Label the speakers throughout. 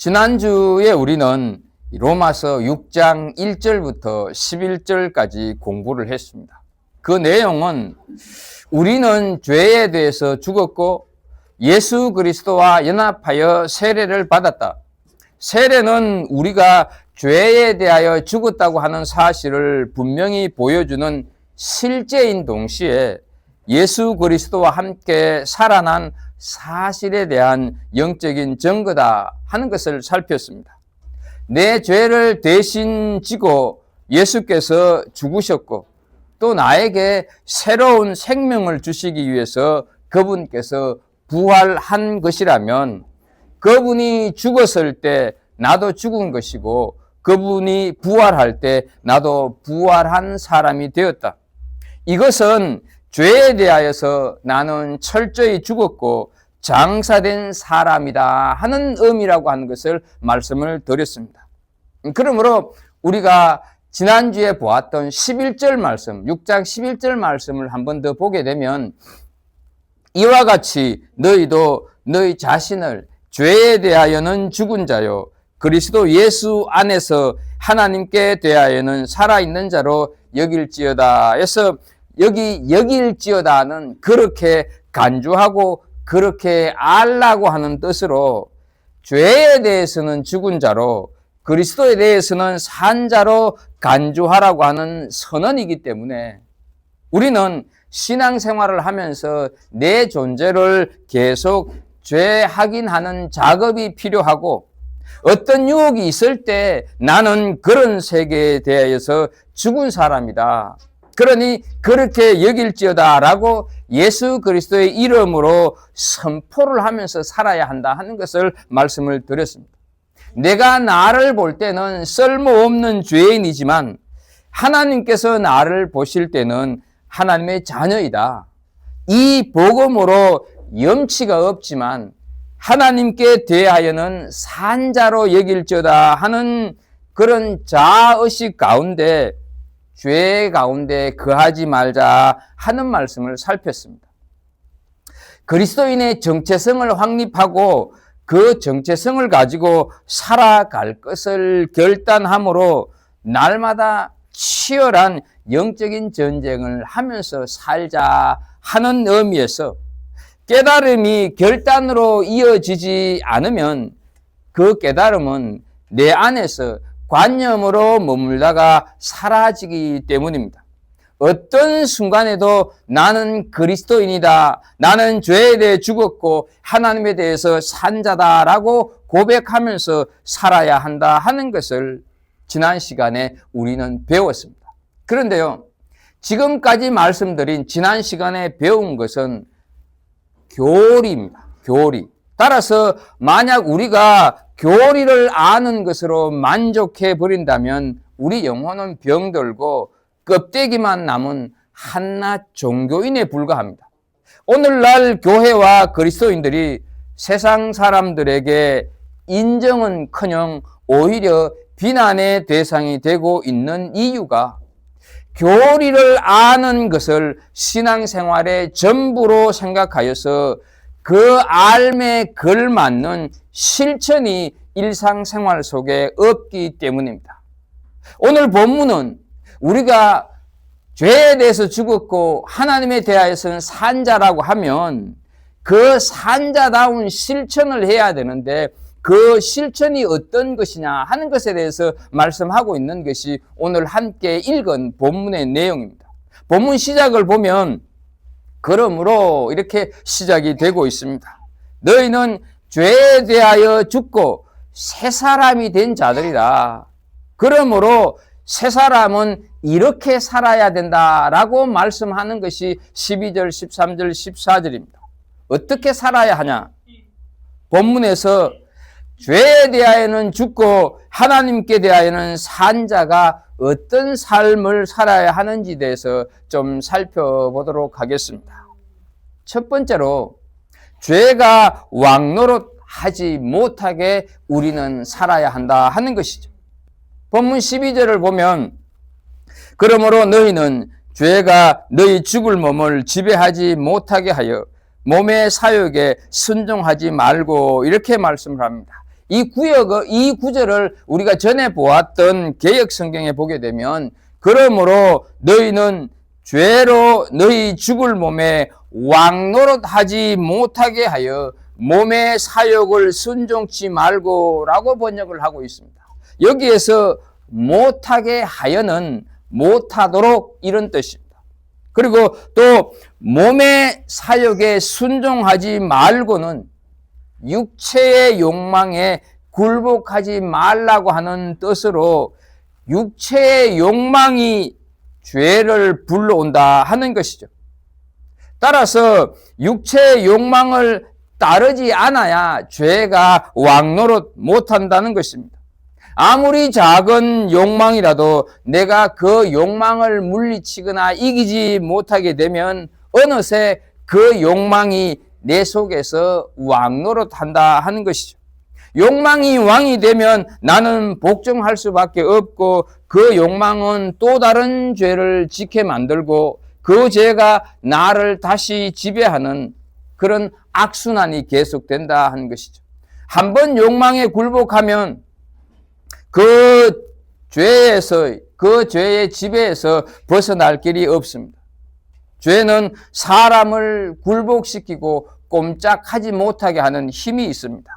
Speaker 1: 지난주에 우리는 로마서 6장 1절부터 11절까지 공부를 했습니다. 그 내용은 우리는 죄에 대해서 죽었고 예수 그리스도와 연합하여 세례를 받았다. 세례는 우리가 죄에 대하여 죽었다고 하는 사실을 분명히 보여주는 실제인 동시에 예수 그리스도와 함께 살아난 사실에 대한 영적인 증거다 하는 것을 살폈습니다. 내 죄를 대신 지고 예수께서 죽으셨고 또 나에게 새로운 생명을 주시기 위해서 그분께서 부활한 것이라면 그분이 죽었을 때 나도 죽은 것이고 그분이 부활할 때 나도 부활한 사람이 되었다. 이것은 죄에 대하여서 나는 철저히 죽었고 장사된 사람이다 하는 의미라고 하는 것을 말씀을 드렸습니다. 그러므로 우리가 지난주에 보았던 11절 말씀, 6장 11절 말씀을 한 번 더 보게 되면 이와 같이 너희도 너희 자신을 죄에 대하여는 죽은 자요 그리스도 예수 안에서 하나님께 대하여는 살아있는 자로 여길지어다 해서 여기 여길지어다는 그렇게 간주하고 그렇게 알라고 하는 뜻으로 죄에 대해서는 죽은 자로 그리스도에 대해서는 산 자로 간주하라고 하는 선언이기 때문에 우리는 신앙생활을 하면서 내 존재를 계속 죄확인하는 작업이 필요하고 어떤 유혹이 있을 때 나는 그런 세계에 대해서 죽은 사람이다. 그러니 그렇게 여길지어다 라고 예수 그리스도의 이름으로 선포를 하면서 살아야 한다 하는 것을 말씀을 드렸습니다. 내가 나를 볼 때는 쓸모없는 죄인이지만 하나님께서 나를 보실 때는 하나님의 자녀이다. 이 복음으로 염치가 없지만 하나님께 대하여는 산자로 여길지어다 하는 그런 자아의식 가운데 죄 가운데 거하지 말자 하는 말씀을 살폈습니다. 그리스도인의 정체성을 확립하고 그 정체성을 가지고 살아갈 것을 결단함으로 날마다 치열한 영적인 전쟁을 하면서 살자 하는 의미에서 깨달음이 결단으로 이어지지 않으면 그 깨달음은 내 안에서 관념으로 머물다가 사라지기 때문입니다. 어떤 순간에도 나는 그리스도인이다. 나는 죄에 대해 죽었고 하나님에 대해서 산 자다라고 고백하면서 살아야 한다 하는 것을 지난 시간에 우리는 배웠습니다. 그런데요, 지금까지 말씀드린 지난 시간에 배운 것은 교리입니다. 교리. 따라서 만약 우리가 교리를 아는 것으로 만족해 버린다면 우리 영혼은 병들고 껍데기만 남은 한낱 종교인에 불과합니다. 오늘날 교회와 그리스도인들이 세상 사람들에게 인정은커녕 오히려 비난의 대상이 되고 있는 이유가 교리를 아는 것을 신앙생활의 전부로 생각하여서 그 삶에 걸맞는 실천이 일상생활 속에 없기 때문입니다. 오늘 본문은 우리가 죄에 대해서 죽었고 하나님에 대하여서는 산자라고 하면 그 산자다운 실천을 해야 되는데 그 실천이 어떤 것이냐 하는 것에 대해서 말씀하고 있는 것이 오늘 함께 읽은 본문의 내용입니다. 본문 시작을 보면 그러므로 이렇게 시작이 되고 있습니다. 너희는 죄에 대하여 죽고 새 사람이 된 자들이다. 그러므로 새 사람은 이렇게 살아야 된다라고 말씀하는 것이 12절, 13절, 14절입니다. 어떻게 살아야 하냐? 본문에서 죄에 대하여는 죽고 하나님께 대하여는 산 자가 어떤 삶을 살아야 하는지에 대해서 좀 살펴보도록 하겠습니다. 첫 번째로 죄가 왕노릇하지 못하게 우리는 살아야 한다 하는 것이죠. 본문 12절을 보면 그러므로 너희는 죄가 너희 죽을 몸을 지배하지 못하게 하여 몸의 사욕에 순종하지 말고 이렇게 말씀을 합니다. 이 구절을 우리가 전에 보았던 개역 성경에 보게 되면, 그러므로 너희는 죄로 너희 죽을 몸에 왕노릇하지 못하게 하여 몸의 사욕을 순종치 말고 라고 번역을 하고 있습니다. 여기에서 못하게 하여는 못하도록 이런 뜻입니다. 그리고 또 몸의 사욕에 순종하지 말고는 육체의 욕망에 굴복하지 말라고 하는 뜻으로 육체의 욕망이 죄를 불러온다 하는 것이죠. 따라서 육체의 욕망을 따르지 않아야 죄가 왕노릇 못한다는 것입니다. 아무리 작은 욕망이라도 내가 그 욕망을 물리치거나 이기지 못하게 되면 어느새 그 욕망이 내 속에서 왕노릇한다 하는 것이죠. 욕망이 왕이 되면 나는 복종할 수밖에 없고 그 욕망은 또 다른 죄를 짓게 만들고 그 죄가 나를 다시 지배하는 그런 악순환이 계속된다 하는 것이죠. 한번 욕망에 굴복하면 그 죄의 지배에서 벗어날 길이 없습니다. 죄는 사람을 굴복시키고 꼼짝하지 못하게 하는 힘이 있습니다.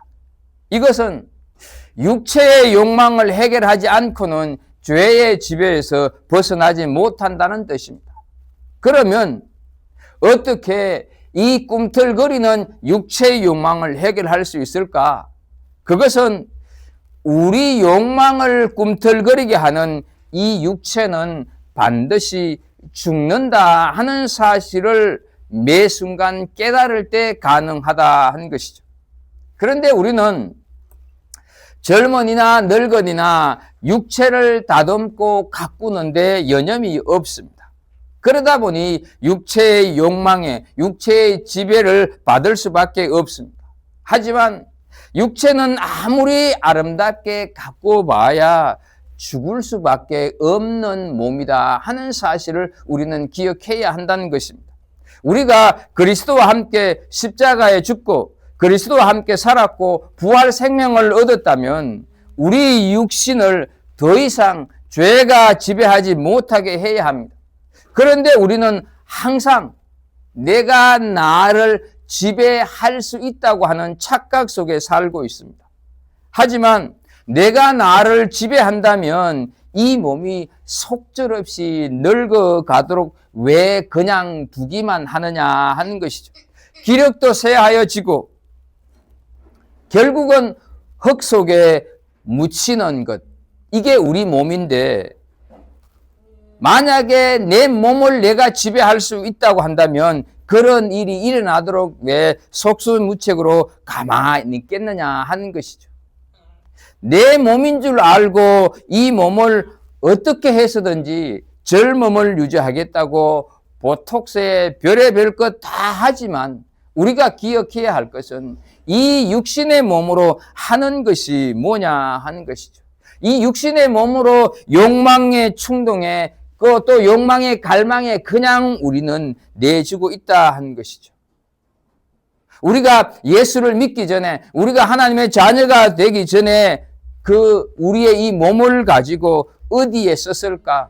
Speaker 1: 이것은 육체의 욕망을 해결하지 않고는 죄의 지배에서 벗어나지 못한다는 뜻입니다. 그러면 어떻게 이 꿈틀거리는 육체의 욕망을 해결할 수 있을까? 그것은 우리 욕망을 꿈틀거리게 하는 이 육체는 반드시 죽는다 하는 사실을 매 순간 깨달을 때 가능하다 하는 것이죠. 그런데 우리는 젊은이나 늙은이나 육체를 다듬고 가꾸는데 여념이 없습니다. 그러다 보니 육체의 욕망에 육체의 지배를 받을 수밖에 없습니다. 하지만 육체는 아무리 아름답게 가꾸어 봐야 죽을 수밖에 없는 몸이다 하는 사실을 우리는 기억해야 한다는 것입니다. 우리가 그리스도와 함께 십자가에 죽고 그리스도와 함께 살았고 부활 생명을 얻었다면 우리 육신을 더 이상 죄가 지배하지 못하게 해야 합니다. 그런데 우리는 항상 내가 나를 지배할 수 있다고 하는 착각 속에 살고 있습니다. 하지만 내가 나를 지배한다면 이 몸이 속절없이 늙어가도록 왜 그냥 두기만 하느냐 하는 것이죠. 기력도 쇠하여지고 결국은 흙 속에 묻히는 것, 이게 우리 몸인데 만약에 내 몸을 내가 지배할 수 있다고 한다면 그런 일이 일어나도록 왜 속수무책으로 가만히 있겠느냐 하는 것이죠. 내 몸인 줄 알고 이 몸을 어떻게 해서든지 젊음을 유지하겠다고 보톡스에 별의별 것 다 하지만 우리가 기억해야 할 것은 이 육신의 몸으로 하는 것이 뭐냐 하는 것이죠. 이 육신의 몸으로 욕망의 충동에 또 욕망의 갈망에 그냥 우리는 내주고 있다 하는 것이죠. 우리가 예수를 믿기 전에, 우리가 하나님의 자녀가 되기 전에 우리의 이 몸을 가지고 어디에 썼을까?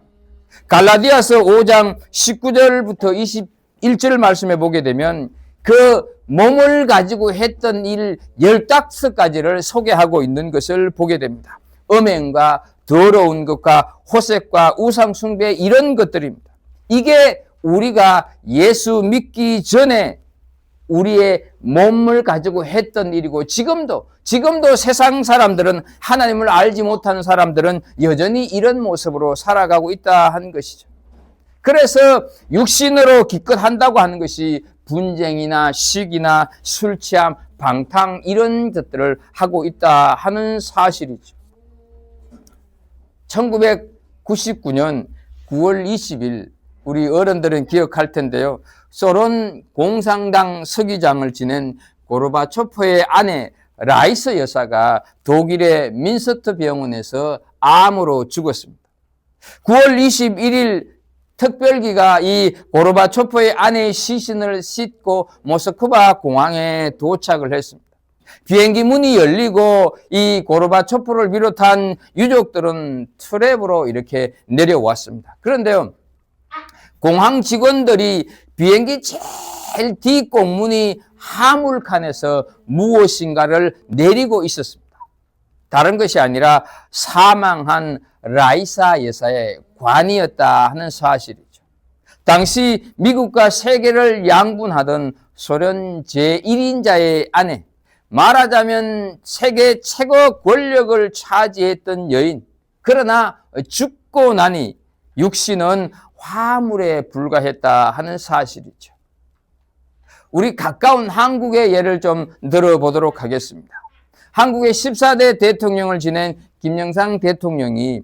Speaker 1: 갈라디아서 5장 19절부터 21절 말씀에 보게 되면 그 몸을 가지고 했던 일 15가지를 소개하고 있는 것을 보게 됩니다. 음행과 더러운 것과 호색과 우상 숭배 이런 것들입니다. 이게 우리가 예수 믿기 전에 우리의 몸을 가지고 했던 일이고 지금도 세상 사람들은 하나님을 알지 못하는 사람들은 여전히 이런 모습으로 살아가고 있다 하는 것이죠. 그래서 육신으로 기껏 한다고 하는 것이 분쟁이나 시기나 술 취함, 방탕 이런 것들을 하고 있다 하는 사실이죠. 1999년 9월 20일 우리 어른들은 기억할 텐데요. 소련 공산당 서기장을 지낸 고르바초프의 아내 라이스 여사가 독일의 민스트 병원에서 암으로 죽었습니다. 9월 21일 특별기가 이 고르바초프의 아내의 시신을 싣고 모스크바 공항에 도착을 했습니다. 비행기 문이 열리고 이 고르바초프를 비롯한 유족들은 트랩으로 이렇게 내려왔습니다. 그런데요, 공항 직원들이 비행기 제일 뒷공문이 하물칸에서 무엇인가를 내리고 있었습니다. 다른 것이 아니라 사망한 라이사 여사의 관이었다 하는 사실이죠. 당시 미국과 세계를 양분하던 소련 제1인자의 아내, 말하자면 세계 최고 권력을 차지했던 여인, 그러나 죽고 나니 육신은 화물에 불과했다 하는 사실이죠. 우리 가까운 한국의 예를 좀 들어보도록 하겠습니다. 한국의 14대 대통령을 지낸 김영삼 대통령이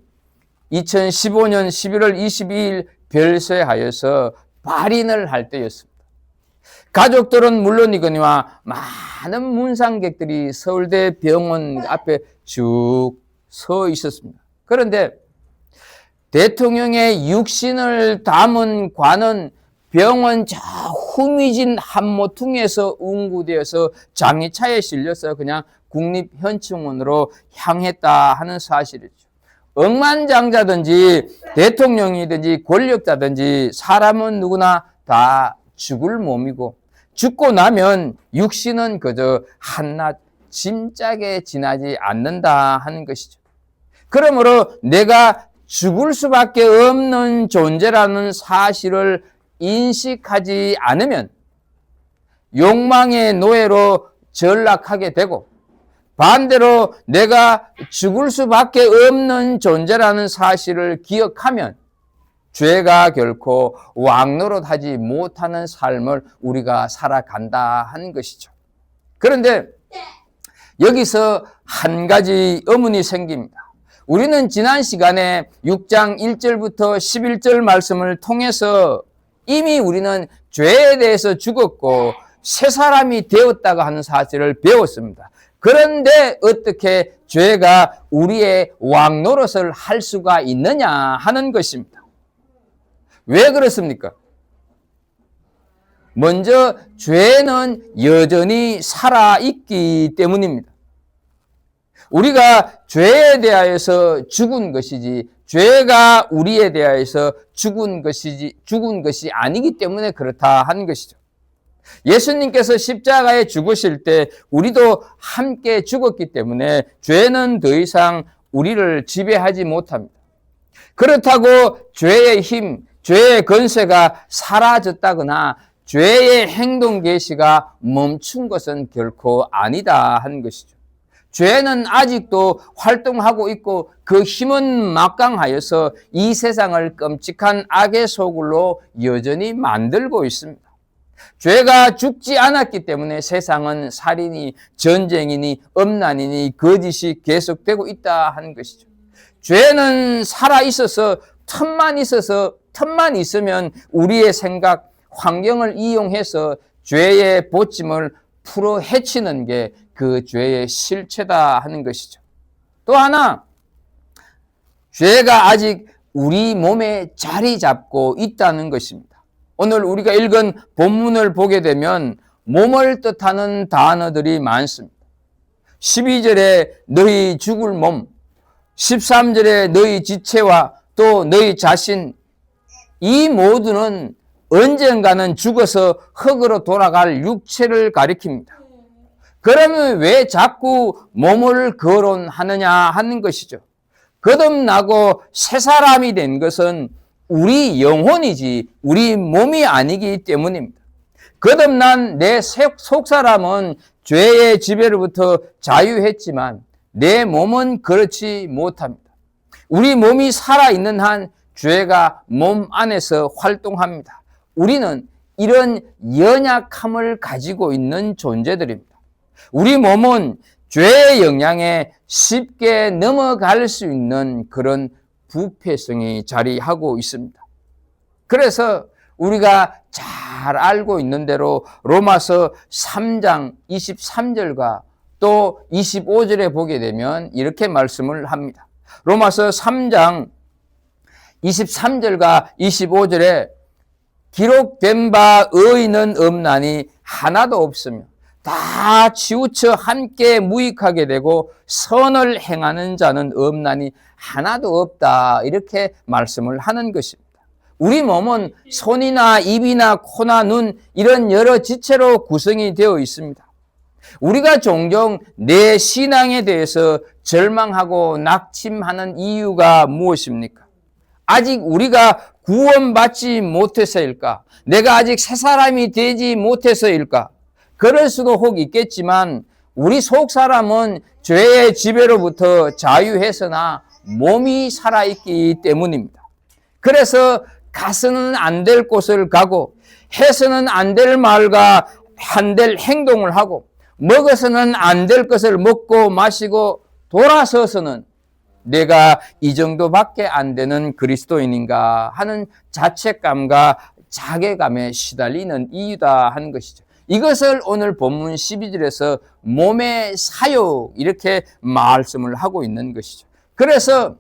Speaker 1: 2015년 11월 22일 별세하여서 발인을 할 때였습니다. 가족들은 물론이거니와 많은 문상객들이 서울대 병원 앞에 쭉 서 있었습니다. 그런데 대통령의 육신을 담은 관은 병원 저 후미진 한 모퉁이에서 운구되어서 장의차에 실려서 그냥 국립현충원으로 향했다 하는 사실이죠. 억만장자든지 대통령이든지 권력자든지 사람은 누구나 다 죽을 몸이고, 죽고 나면 육신은 그저 한낱 짐짝에 지나지 않는다 하는 것이죠. 그러므로 내가 죽을 수밖에 없는 존재라는 사실을 인식하지 않으면 욕망의 노예로 전락하게 되고, 반대로 내가 죽을 수밖에 없는 존재라는 사실을 기억하면 죄가 결코 왕노릇하지 못하는 삶을 우리가 살아간다 하는 것이죠. 그런데 여기서 한 가지 의문이 생깁니다. 우리는 지난 시간에 6장 1절부터 11절 말씀을 통해서 이미 우리는 죄에 대해서 죽었고 새 사람이 되었다고 하는 사실을 배웠습니다. 그런데 어떻게 죄가 우리의 왕노릇을 할 수가 있느냐 하는 것입니다. 왜 그렇습니까? 먼저 죄는 여전히 살아있기 때문입니다. 우리가 죄에 대하여서 죽은 것이지 죄가 우리에 대하여서 죽은 것이 아니기 때문에 그렇다 하는 것이죠. 예수님께서 십자가에 죽으실 때 우리도 함께 죽었기 때문에 죄는 더 이상 우리를 지배하지 못합니다. 그렇다고 죄의 힘, 죄의 권세가 사라졌다거나 죄의 행동 계시가 멈춘 것은 결코 아니다 하는 것이죠. 죄는 아직도 활동하고 있고 그 힘은 막강하여서 이 세상을 끔찍한 악의 소굴로 여전히 만들고 있습니다. 죄가 죽지 않았기 때문에 세상은 살인이, 전쟁이니, 음란이니, 거짓이 계속되고 있다 하는 것이죠. 죄는 살아있어서 틈만 있으면 우리의 생각, 환경을 이용해서 죄의 보침을 풀어 헤치는 게 그 죄의 실체다 하는 것이죠. 또 하나, 죄가 아직 우리 몸에 자리 잡고 있다는 것입니다. 오늘 우리가 읽은 본문을 보게 되면 몸을 뜻하는 단어들이 많습니다. 12절에 너희 죽을 몸, 13절에 너희 지체와 또 너희 자신, 이 모두는 언젠가는 죽어서 흙으로 돌아갈 육체를 가리킵니다. 그러면 왜 자꾸 몸을 거론하느냐 하는 것이죠. 거듭나고 새 사람이 된 것은 우리 영혼이지 우리 몸이 아니기 때문입니다. 거듭난 내 속사람은 죄의 지배로부터 자유했지만 내 몸은 그렇지 못합니다. 우리 몸이 살아있는 한 죄가 몸 안에서 활동합니다. 우리는 이런 연약함을 가지고 있는 존재들입니다. 우리 몸은 죄의 영향에 쉽게 넘어갈 수 있는 그런 부패성이 자리하고 있습니다. 그래서 우리가 잘 알고 있는 대로 로마서 3장 23절과 또 25절에 보게 되면 이렇게 말씀을 합니다. 로마서 3장 23절과 25절에 기록된 바 의인은 없나니 하나도 없으며 다 치우쳐 함께 무익하게 되고 선을 행하는 자는 없나니 하나도 없다. 이렇게 말씀을 하는 것입니다. 우리 몸은 손이나 입이나 코나 눈 이런 여러 지체로 구성이 되어 있습니다. 우리가 종종 내 신앙에 대해서 절망하고 낙심하는 이유가 무엇입니까? 아직 우리가 구원받지 못해서일까? 내가 아직 새 사람이 되지 못해서일까? 그럴 수도 혹 있겠지만 우리 속 사람은 죄의 지배로부터 자유해서나 몸이 살아있기 때문입니다. 그래서 가서는 안 될 곳을 가고 해서는 안 될 말과 안 될 행동을 하고 먹어서는 안 될 것을 먹고 마시고 돌아서서는 내가 이 정도밖에 안 되는 그리스도인인가 하는 자책감과 자괴감에 시달리는 이유다 하는 것이죠. 이것을 오늘 본문 12절에서 몸의 사욕 이렇게 말씀을 하고 있는 것이죠. 그래서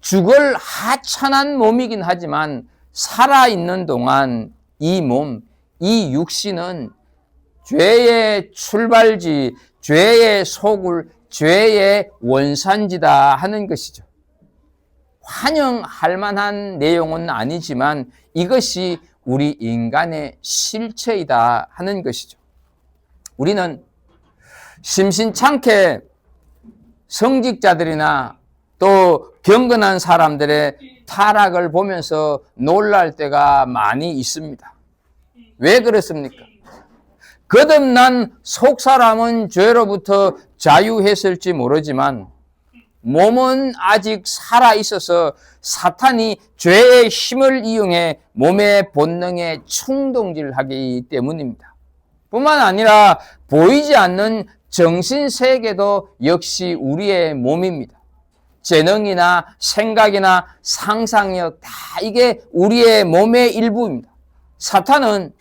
Speaker 1: 죽을 하찮은 몸이긴 하지만 살아있는 동안 이 몸, 이 육신은 죄의 출발지, 죄의 소굴, 죄의 원산지다 하는 것이죠. 환영할 만한 내용은 아니지만 이것이 우리 인간의 실체이다 하는 것이죠. 우리는 심심찮게 성직자들이나 또 경건한 사람들의 타락을 보면서 놀랄 때가 많이 있습니다. 왜 그렇습니까? 거듭난 속사람은 죄로부터 자유했을지 모르지만 몸은 아직 살아있어서 사탄이 죄의 힘을 이용해 몸의 본능에 충동질하기 때문입니다. 뿐만 아니라 보이지 않는 정신세계도 역시 우리의 몸입니다. 재능이나 생각이나 상상력 다 이게 우리의 몸의 일부입니다. 사탄은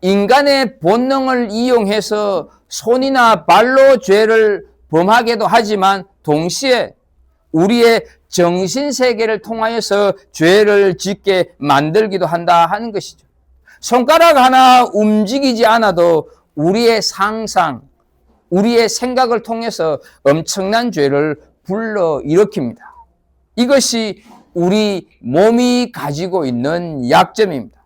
Speaker 1: 인간의 본능을 이용해서 손이나 발로 죄를 범하게도 하지만 동시에 우리의 정신세계를 통하여서 죄를 짓게 만들기도 한다 하는 것이죠. 손가락 하나 움직이지 않아도 우리의 상상, 우리의 생각을 통해서 엄청난 죄를 불러일으킵니다. 이것이 우리 몸이 가지고 있는 약점입니다.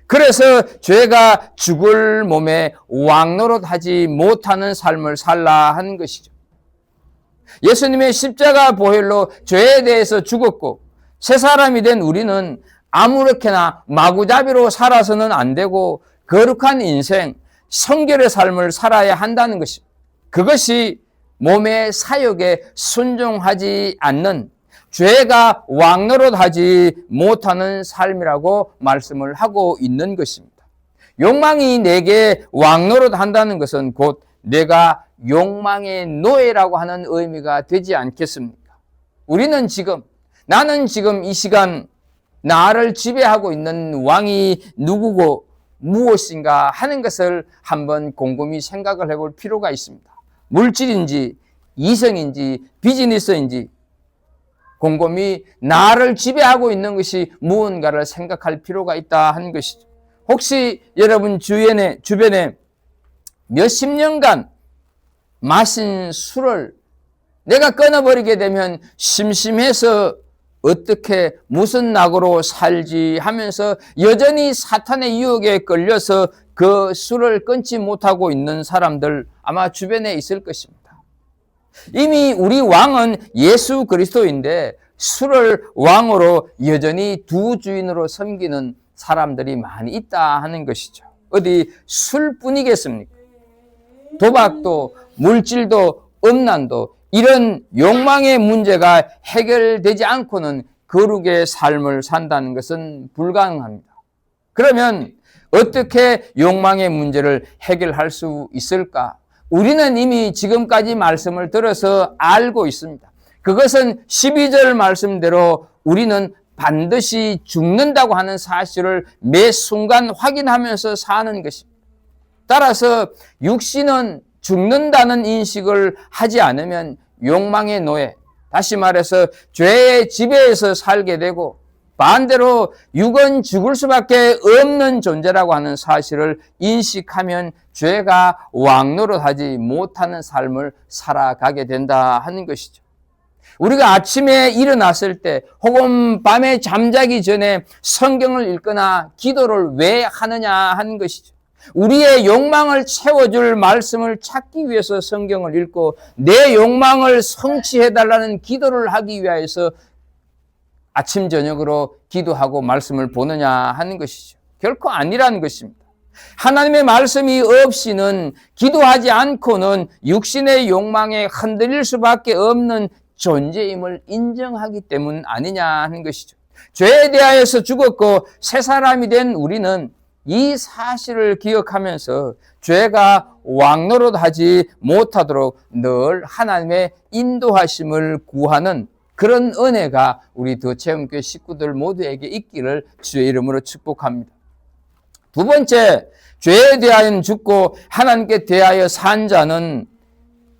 Speaker 1: 그래서 죄가 죽을 몸에 왕노릇하지 못하는 삶을 살라 하는 것이죠. 예수님의 십자가 보혈로 죄에 대해서 죽었고 새 사람이 된 우리는 아무렇게나 마구잡이로 살아서는 안 되고 거룩한 인생, 성결의 삶을 살아야 한다는 것입니다. 그것이 몸의 사욕에 순종하지 않는 죄가 왕노릇하지 못하는 삶이라고 말씀을 하고 있는 것입니다. 욕망이 내게 왕노릇한다는 것은 곧 내가 욕망의 노예라고 하는 의미가 되지 않겠습니까? 나는 지금 이 시간 나를 지배하고 있는 왕이 누구고 무엇인가 하는 것을 한번 곰곰이 생각을 해볼 필요가 있습니다. 물질인지 이성인지 비즈니스인지 곰곰이 나를 지배하고 있는 것이 무언가를 생각할 필요가 있다 하는 것이죠. 혹시 여러분 주변에 몇십 년간 마신 술을 내가 끊어버리게 되면 심심해서 어떻게 무슨 낙으로 살지 하면서 여전히 사탄의 유혹에 끌려서 그 술을 끊지 못하고 있는 사람들 아마 주변에 있을 것입니다. 이미 우리 왕은 예수 그리스도인데 술을 왕으로 여전히 두 주인으로 섬기는 사람들이 많이 있다 하는 것이죠. 어디 술뿐이겠습니까? 도박도 물질도 음란도 이런 욕망의 문제가 해결되지 않고는 거룩의 삶을 산다는 것은 불가능합니다. 그러면 어떻게 욕망의 문제를 해결할 수 있을까? 우리는 이미 지금까지 말씀을 들어서 알고 있습니다. 그것은 12절 말씀대로 우리는 반드시 죽는다고 하는 사실을 매 순간 확인하면서 사는 것입니다. 따라서 육신은 죽는다는 인식을 하지 않으면 욕망의 노예, 다시 말해서 죄의 지배에서 살게 되고 반대로 육은 죽을 수밖에 없는 존재라고 하는 사실을 인식하면 죄가 왕노릇하지 못하는 삶을 살아가게 된다 하는 것이죠. 우리가 아침에 일어났을 때 혹은 밤에 잠자기 전에 성경을 읽거나 기도를 왜 하느냐 하는 것이죠. 우리의 욕망을 채워줄 말씀을 찾기 위해서 성경을 읽고 내 욕망을 성취해달라는 기도를 하기 위해서 아침 저녁으로 기도하고 말씀을 보느냐 하는 것이죠. 결코 아니라는 것입니다. 하나님의 말씀이 없이는 기도하지 않고는 육신의 욕망에 흔들릴 수밖에 없는 존재임을 인정하기 때문 아니냐 하는 것이죠. 죄에 대하여서 죽었고 새 사람이 된 우리는 이 사실을 기억하면서 죄가 왕노릇하지 못하도록 늘 하나님의 인도하심을 구하는 그런 은혜가 우리 더체험교회 식구들 모두에게 있기를 주의 이름으로 축복합니다. 두 번째, 죄에 대하여 죽고 하나님께 대하여 산 자는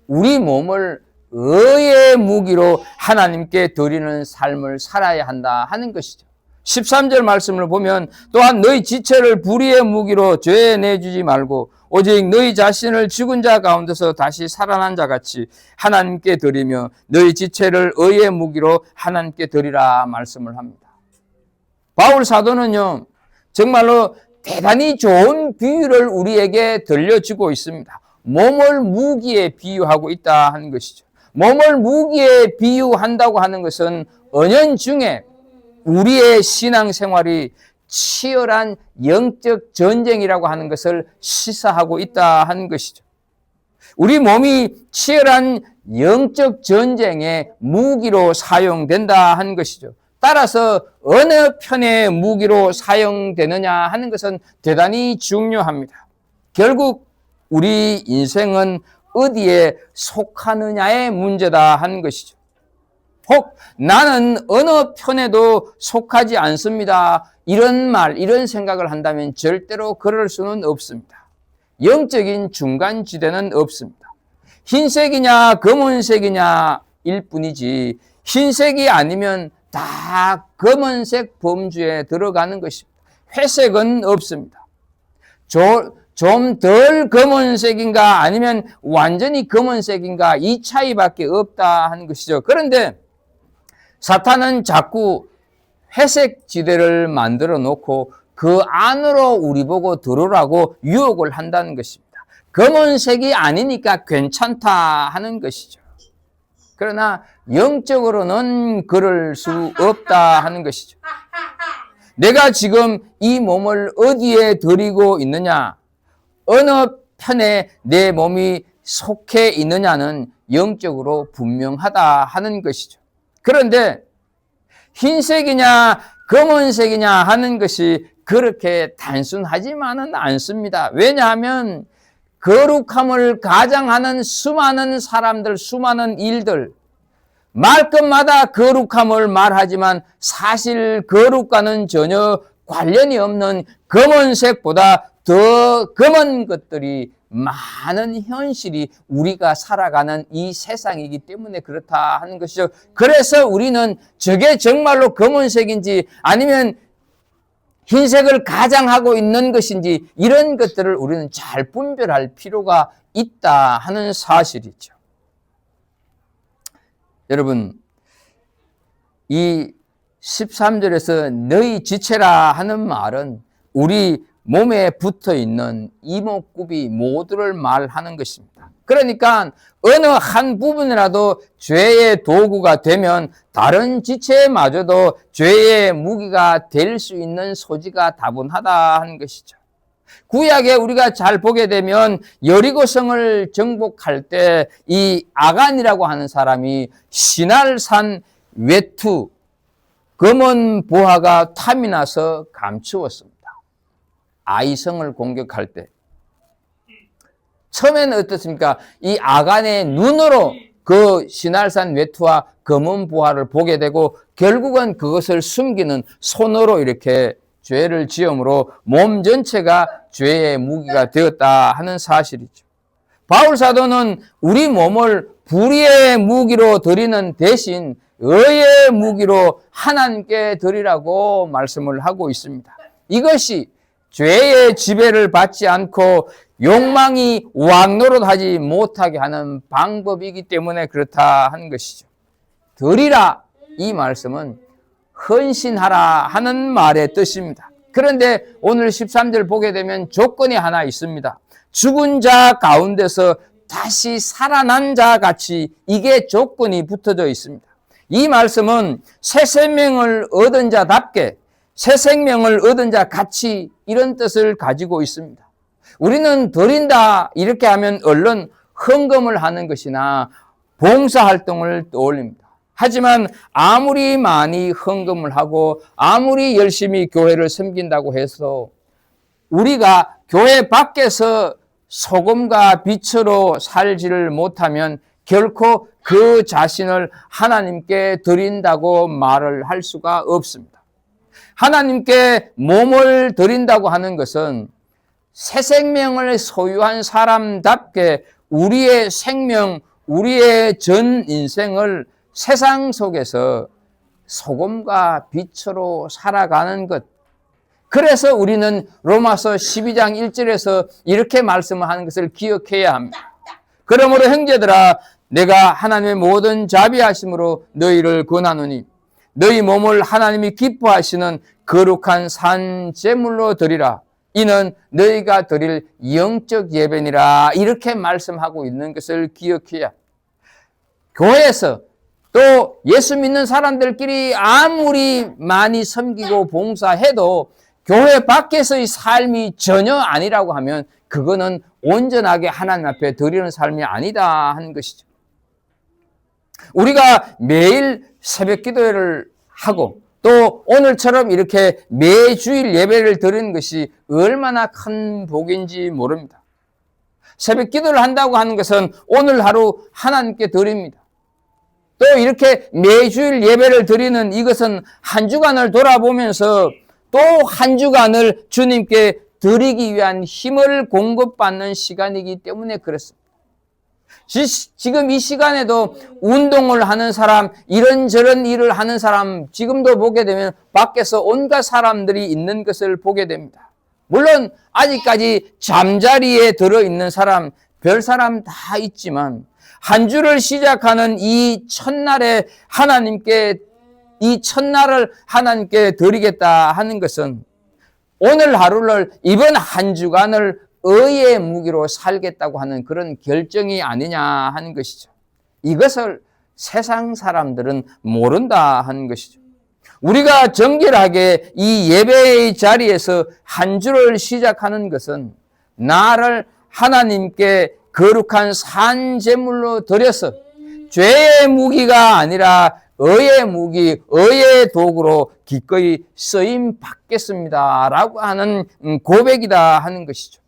Speaker 1: 우리 몸을 의의 무기로 하나님께 드리는 삶을 살아야 한다 하는 것이죠. 13절 말씀을 보면 또한 너희 지체를 불의의 무기로 죄에 내주지 말고 오직 너희 자신을 죽은 자 가운데서 다시 살아난 자 같이 하나님께 드리며 너희 지체를 의의 무기로 하나님께 드리라 말씀을 합니다. 바울 사도는요, 정말로 대단히 좋은 비유를 우리에게 들려주고 있습니다. 몸을 무기에 비유하고 있다 하는 것이죠. 몸을 무기에 비유한다고 하는 것은 은연중에 우리의 신앙생활이 치열한 영적 전쟁이라고 하는 것을 시사하고 있다 하는 것이죠. 우리 몸이 치열한 영적 전쟁의 무기로 사용된다 하는 것이죠. 따라서 어느 편의 무기로 사용되느냐 하는 것은 대단히 중요합니다. 결국 우리 인생은 어디에 속하느냐의 문제다 하는 것이죠. 혹 나는 어느 편에도 속하지 않습니다. 이런 말, 이런 생각을 한다면 절대로 그럴 수는 없습니다. 영적인 중간지대는 없습니다. 흰색이냐 검은색이냐 일 뿐이지 흰색이 아니면 다 검은색 범주에 들어가는 것입니다. 회색은 없습니다. 좀 덜 검은색인가 아니면 완전히 검은색인가 이 차이밖에 없다 하는 것이죠. 그런데 사탄은 자꾸 회색 지대를 만들어 놓고 그 안으로 우리 보고 들어오라고 유혹을 한다는 것입니다. 검은색이 아니니까 괜찮다 하는 것이죠. 그러나 영적으로는 그럴 수 없다 하는 것이죠. 내가 지금 이 몸을 어디에 드리고 있느냐, 어느 편에 내 몸이 속해 있느냐는 영적으로 분명하다 하는 것이죠. 그런데 흰색이냐 검은색이냐 하는 것이 그렇게 단순하지만은 않습니다. 왜냐하면 거룩함을 가장하는 수많은 사람들, 수많은 일들, 말끝마다 거룩함을 말하지만 사실 거룩과는 전혀 관련이 없는 검은색보다 더 검은 것들이 많은 현실이 우리가 살아가는 이 세상이기 때문에 그렇다 하는 것이죠. 그래서 우리는 저게 정말로 검은색인지 아니면 흰색을 가장하고 있는 것인지 이런 것들을 우리는 잘 분별할 필요가 있다 하는 사실이죠. 여러분, 이 13절에서 너희 지체라 하는 말은 우리 몸에 붙어 있는 이목구비 모두를 말하는 것입니다. 그러니까 어느 한 부분이라도 죄의 도구가 되면 다른 지체마저도 죄의 무기가 될 수 있는 소지가 다분하다 하는 것이죠. 구약에 우리가 잘 보게 되면 여리고성을 정복할 때 이 아간이라고 하는 사람이 시날산 외투 검은 보화가 탐이 나서 감추었습니다. 아이성을 공격할 때 처음에는 어떻습니까? 이 아간의 눈으로 그 시날산 외투와 검은 보화를 보게 되고 결국은 그것을 숨기는 손으로 이렇게 죄를 지음으로 몸 전체가 죄의 무기가 되었다 하는 사실이죠. 바울 사도는 우리 몸을 불의의 무기로 드리는 대신 의의 무기로 하나님께 드리라고 말씀을 하고 있습니다. 이것이 죄의 지배를 받지 않고 욕망이 왕노릇하지 못하게 하는 방법이기 때문에 그렇다 하는 것이죠. 드리라, 이 말씀은 헌신하라 하는 말의 뜻입니다. 그런데 오늘 13절 보게 되면 조건이 하나 있습니다. 죽은 자 가운데서 다시 살아난 자 같이, 이게 조건이 붙어져 있습니다. 이 말씀은 새 생명을 얻은 자답게, 새 생명을 얻은 자 같이, 이런 뜻을 가지고 있습니다. 우리는 드린다 이렇게 하면 얼른 헌금을 하는 것이나 봉사활동을 떠올립니다. 하지만 아무리 많이 헌금을 하고 아무리 열심히 교회를 섬긴다고 해서 우리가 교회 밖에서 소금과 빛으로 살지를 못하면 결코 그 자신을 하나님께 드린다고 말을 할 수가 없습니다. 하나님께 몸을 드린다고 하는 것은 새 생명을 소유한 사람답게 우리의 생명, 우리의 전 인생을 세상 속에서 소금과 빛으로 살아가는 것. 그래서 우리는 로마서 12장 1절에서 이렇게 말씀을 하는 것을 기억해야 합니다. 그러므로 형제들아, 내가 하나님의 모든 자비하심으로 너희를 권하노니 너희 몸을 하나님이 기뻐하시는 거룩한 산 제물로 드리라. 이는 너희가 드릴 영적 예배니라. 이렇게 말씀하고 있는 것을 기억해야 합니다. 교회에서 또 예수 믿는 사람들끼리 아무리 많이 섬기고 봉사해도 교회 밖에서의 삶이 전혀 아니라고 하면 그거는 온전하게 하나님 앞에 드리는 삶이 아니다 하는 것이죠. 우리가 매일 새벽 기도회를 하고 또 오늘처럼 이렇게 매주일 예배를 드리는 것이 얼마나 큰 복인지 모릅니다. 새벽 기도를 한다고 하는 것은 오늘 하루 하나님께 드립니다. 또 이렇게 매주일 예배를 드리는 이것은 한 주간을 돌아보면서 또 한 주간을 주님께 드리기 위한 힘을 공급받는 시간이기 때문에 그렇습니다. 지금 이 시간에도 운동을 하는 사람, 이런저런 일을 하는 사람, 지금도 보게 되면 밖에서 온갖 사람들이 있는 것을 보게 됩니다. 물론 아직까지 잠자리에 들어있는 사람, 별 사람 다 있지만 한 주를 시작하는 이 첫날에 이 첫날을 하나님께 드리겠다 하는 것은 오늘 하루를, 이번 한 주간을 의의 무기로 살겠다고 하는 그런 결정이 아니냐 하는 것이죠. 이것을 세상 사람들은 모른다 하는 것이죠. 우리가 정결하게 이 예배의 자리에서 한 주를 시작하는 것은 나를 하나님께 거룩한 산 제물로 드려서 죄의 무기가 아니라 의의 무기, 의의 도구로 기꺼이 쓰임 받겠습니다 라고 하는 고백이다 하는 것이죠.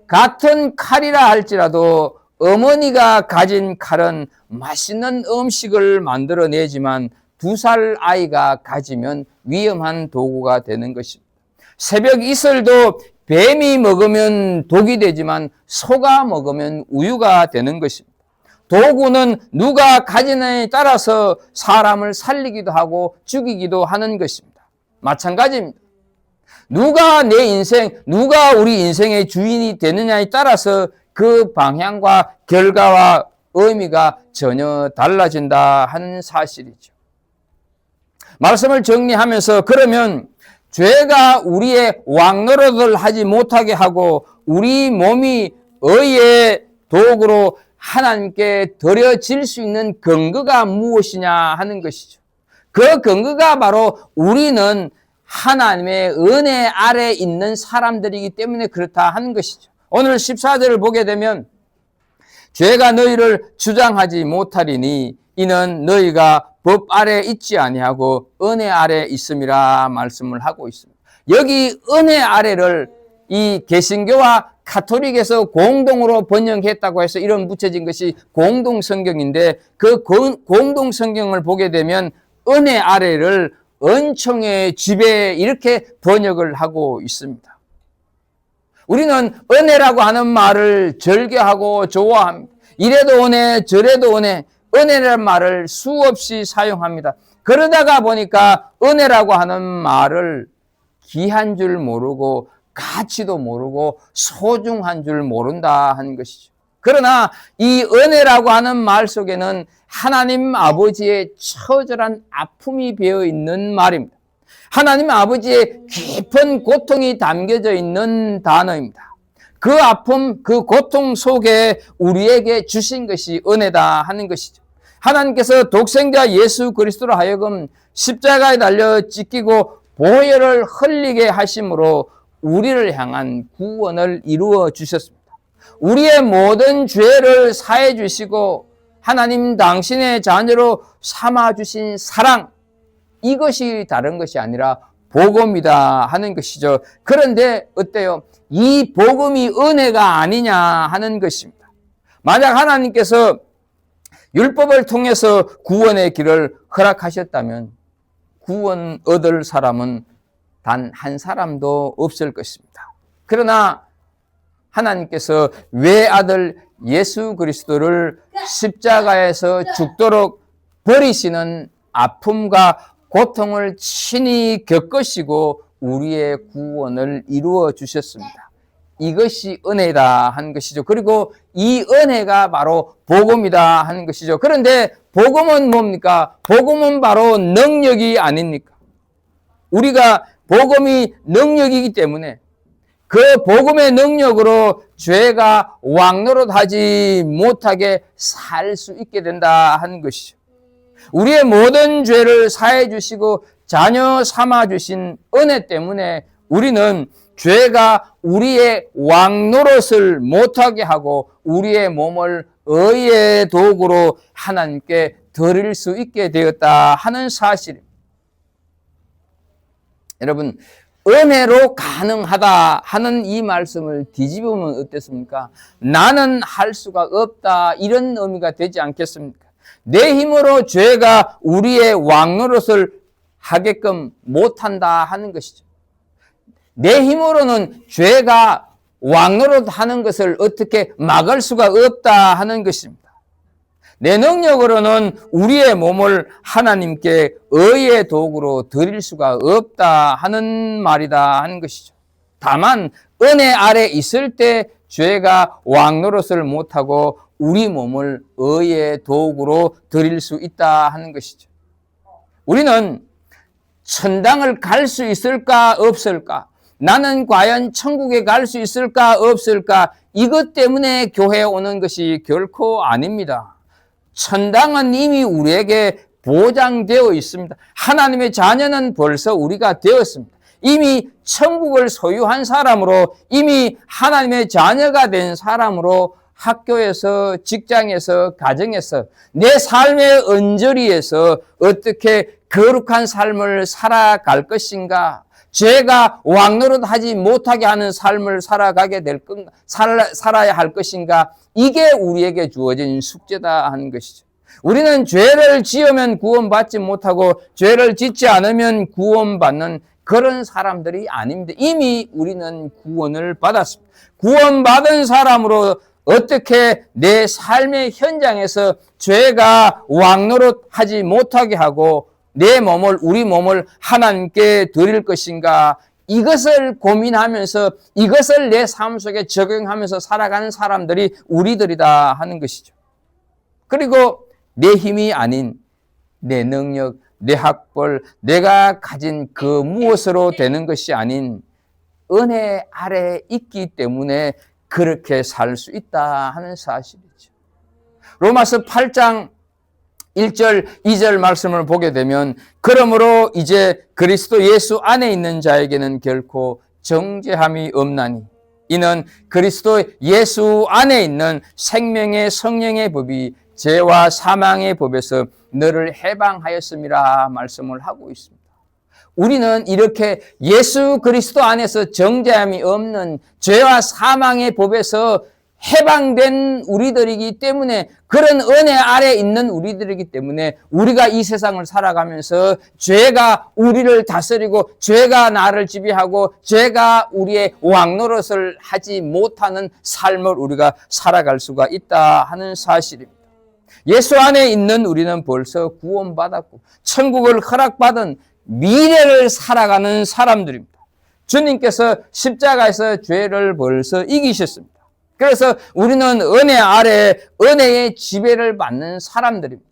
Speaker 1: 같은 칼이라 할지라도 어머니가 가진 칼은 맛있는 음식을 만들어내지만 2살 아이가 가지면 위험한 도구가 되는 것입니다. 새벽 이슬도 뱀이 먹으면 독이 되지만 소가 먹으면 우유가 되는 것입니다. 도구는 누가 가지느냐에 따라서 사람을 살리기도 하고 죽이기도 하는 것입니다. 마찬가지입니다. 누가 우리 인생의 주인이 되느냐에 따라서 그 방향과 결과와 의미가 전혀 달라진다 하는 사실이죠. 말씀을 정리하면서 그러면 죄가 우리의 왕노릇을 하지 못하게 하고 우리 몸이 의의 도구로 하나님께 드려질 수 있는 근거가 무엇이냐 하는 것이죠. 그 근거가 바로 우리는 하나님의 은혜 아래 있는 사람들이기 때문에 그렇다 하는 것이죠. 오늘 14절을 보게 되면 죄가 너희를 주장하지 못하리니 이는 너희가 법 아래 있지 아니하고 은혜 아래 있음이라 말씀을 하고 있습니다. 여기 은혜 아래를 이 개신교와 카톨릭에서 공동으로 번역했다고 해서 이런 붙여진 것이 공동성경인데 그 공동성경을 보게 되면 은혜 아래를 은총의 지배 이렇게 번역을 하고 있습니다. 우리는 은혜라고 하는 말을 절개하고 좋아합니다. 이래도 은혜 저래도 은혜. 은혜라는 말을 수없이 사용합니다. 그러다가 보니까 은혜라고 하는 말을 귀한 줄 모르고 가치도 모르고 소중한 줄 모른다 하는 것이죠. 그러나 이 은혜라고 하는 말 속에는 하나님 아버지의 처절한 아픔이 배어 있는 말입니다. 하나님 아버지의 깊은 고통이 담겨져 있는 단어입니다. 그 아픔, 그 고통 속에 우리에게 주신 것이 은혜다 하는 것이죠. 하나님께서 독생자 예수 그리스도로 하여금 십자가에 달려 찢기고 보혈을 흘리게 하심으로 우리를 향한 구원을 이루어 주셨습니다. 우리의 모든 죄를 사해 주시고 하나님 당신의 자녀로 삼아 주신 사랑, 이것이 다른 것이 아니라 복음이다 하는 것이죠. 그런데 어때요? 이 복음이 은혜가 아니냐 하는 것입니다. 만약 하나님께서 율법을 통해서 구원의 길을 허락하셨다면 구원 얻을 사람은 단 한 사람도 없을 것입니다. 그러나 하나님께서 외아들 예수 그리스도를 십자가에서 죽도록 버리시는 아픔과 고통을 친히 겪으시고 우리의 구원을 이루어 주셨습니다. 이것이 은혜다 하는 것이죠. 그리고 이 은혜가 바로 복음이다 하는 것이죠. 그런데 복음은 뭡니까? 복음은 바로 능력이 아닙니까? 우리가 복음이 능력이기 때문에 그 복음의 능력으로 죄가 왕노릇하지 못하게 살 수 있게 된다 하는 것이죠. 우리의 모든 죄를 사해 주시고 자녀 삼아 주신 은혜 때문에 우리는 죄가 우리의 왕노릇을 못하게 하고 우리의 몸을 의의 도구로 하나님께 드릴 수 있게 되었다 하는 사실입니다. 여러분, 은혜로 가능하다 하는 이 말씀을 뒤집으면 어떻습니까? 나는 할 수가 없다, 이런 의미가 되지 않겠습니까? 내 힘으로 죄가 우리의 왕노릇을 하게끔 못한다 하는 것이죠. 내 힘으로는 죄가 왕노릇 하는 것을 어떻게 막을 수가 없다 하는 것입니다. 내 능력으로는 우리의 몸을 하나님께 의의 도구로 드릴 수가 없다 하는 말이다 하는 것이죠. 다만 은혜 아래 있을 때 죄가 왕노릇을 못하고 우리 몸을 의의 도구로 드릴 수 있다 하는 것이죠. 우리는 천당을 갈 수 있을까 없을까? 나는 과연 천국에 갈 수 있을까 없을까? 이것 때문에 교회에 오는 것이 결코 아닙니다. 천당은 이미 우리에게 보장되어 있습니다. 하나님의 자녀는 벌써 우리가 되었습니다. 이미 천국을 소유한 사람으로, 이미 하나님의 자녀가 된 사람으로 학교에서, 직장에서, 가정에서, 내 삶의 언저리에서 어떻게 거룩한 삶을 살아갈 것인가, 죄가 왕노릇하지 못하게 하는 삶을 살아가게 될 건가, 살아야 할 것인가, 이게 우리에게 주어진 숙제다 하는 것이죠. 우리는 죄를 지으면 구원받지 못하고 죄를 짓지 않으면 구원받는 그런 사람들이 아닙니다. 이미 우리는 구원을 받았습니다. 구원받은 사람으로 어떻게 내 삶의 현장에서 죄가 왕노릇하지 못하게 하고 내 몸을, 우리 몸을 하나님께 드릴 것인가, 이것을 고민하면서 이것을 내 삶 속에 적용하면서 살아가는 사람들이 우리들이다 하는 것이죠. 그리고 내 힘이 아닌 내 능력, 내 학벌, 내가 가진 그 무엇으로 되는 것이 아닌 은혜 아래 있기 때문에 그렇게 살 수 있다 하는 사실이죠. 로마서 8장 1절, 2절 말씀을 보게 되면 그러므로 이제 그리스도 예수 안에 있는 자에게는 결코 정죄함이 없나니 이는 그리스도 예수 안에 있는 생명의 성령의 법이 죄와 사망의 법에서 너를 해방하였음이라 말씀을 하고 있습니다. 우리는 이렇게 예수 그리스도 안에서 정죄함이 없는 죄와 사망의 법에서 해방된 우리들이기 때문에, 그런 은혜 아래 있는 우리들이기 때문에 우리가 이 세상을 살아가면서 죄가 우리를 다스리고 죄가 나를 지배하고 죄가 우리의 왕노릇을 하지 못하는 삶을 우리가 살아갈 수가 있다 하는 사실입니다. 예수 안에 있는 우리는 벌써 구원받았고 천국을 허락받은 미래를 살아가는 사람들입니다. 주님께서 십자가에서 죄를 벌써 이기셨습니다. 그래서 우리는 은혜 아래 은혜의 지배를 받는 사람들입니다.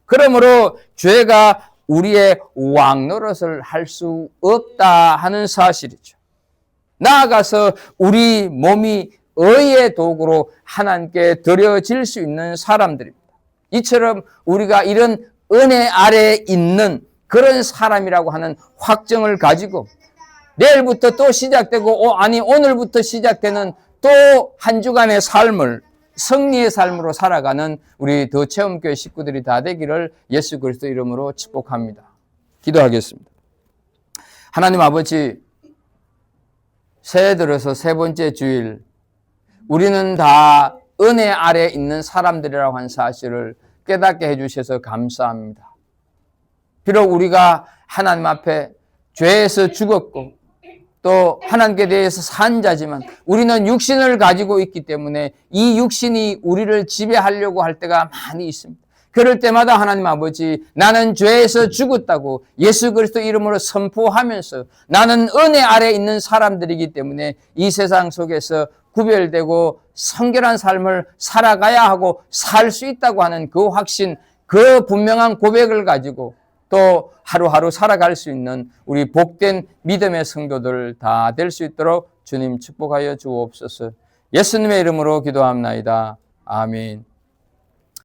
Speaker 1: 그러므로 죄가 우리의 왕 노릇을 할 수 없다 하는 사실이죠. 나아가서 우리 몸이 의의 도구로 하나님께 드려질 수 있는 사람들입니다. 이처럼 우리가 이런 은혜 아래에 있는 그런 사람이라고 하는 확정을 가지고 내일부터 또 시작되고 오늘부터 시작되는 또 한 주간의 삶을 승리의 삶으로 살아가는 우리 더 체험교회 식구들이 다 되기를 예수 그리스도 이름으로 축복합니다. 기도하겠습니다. 하나님 아버지, 새해 들어서 세 번째 주일 우리는 다 은혜 아래에 있는 사람들이라고 한 사실을 깨닫게 해주셔서 감사합니다. 비록 우리가 하나님 앞에 죄에서 죽었고 또 하나님께 대해서 산 자지만 우리는 육신을 가지고 있기 때문에 이 육신이 우리를 지배하려고 할 때가 많이 있습니다. 그럴 때마다 하나님 아버지, 나는 죄에서 죽었다고 예수 그리스도 이름으로 선포하면서 나는 은혜 아래에 있는 사람들이기 때문에 이 세상 속에서 구별되고 성결한 삶을 살아가야 하고 살 수 있다고 하는 그 확신, 그 분명한 고백을 가지고 또 하루하루 살아갈 수 있는 우리 복된 믿음의 성도들 다 될 수 있도록 주님 축복하여 주옵소서. 예수님의 이름으로 기도합나이다. 아멘.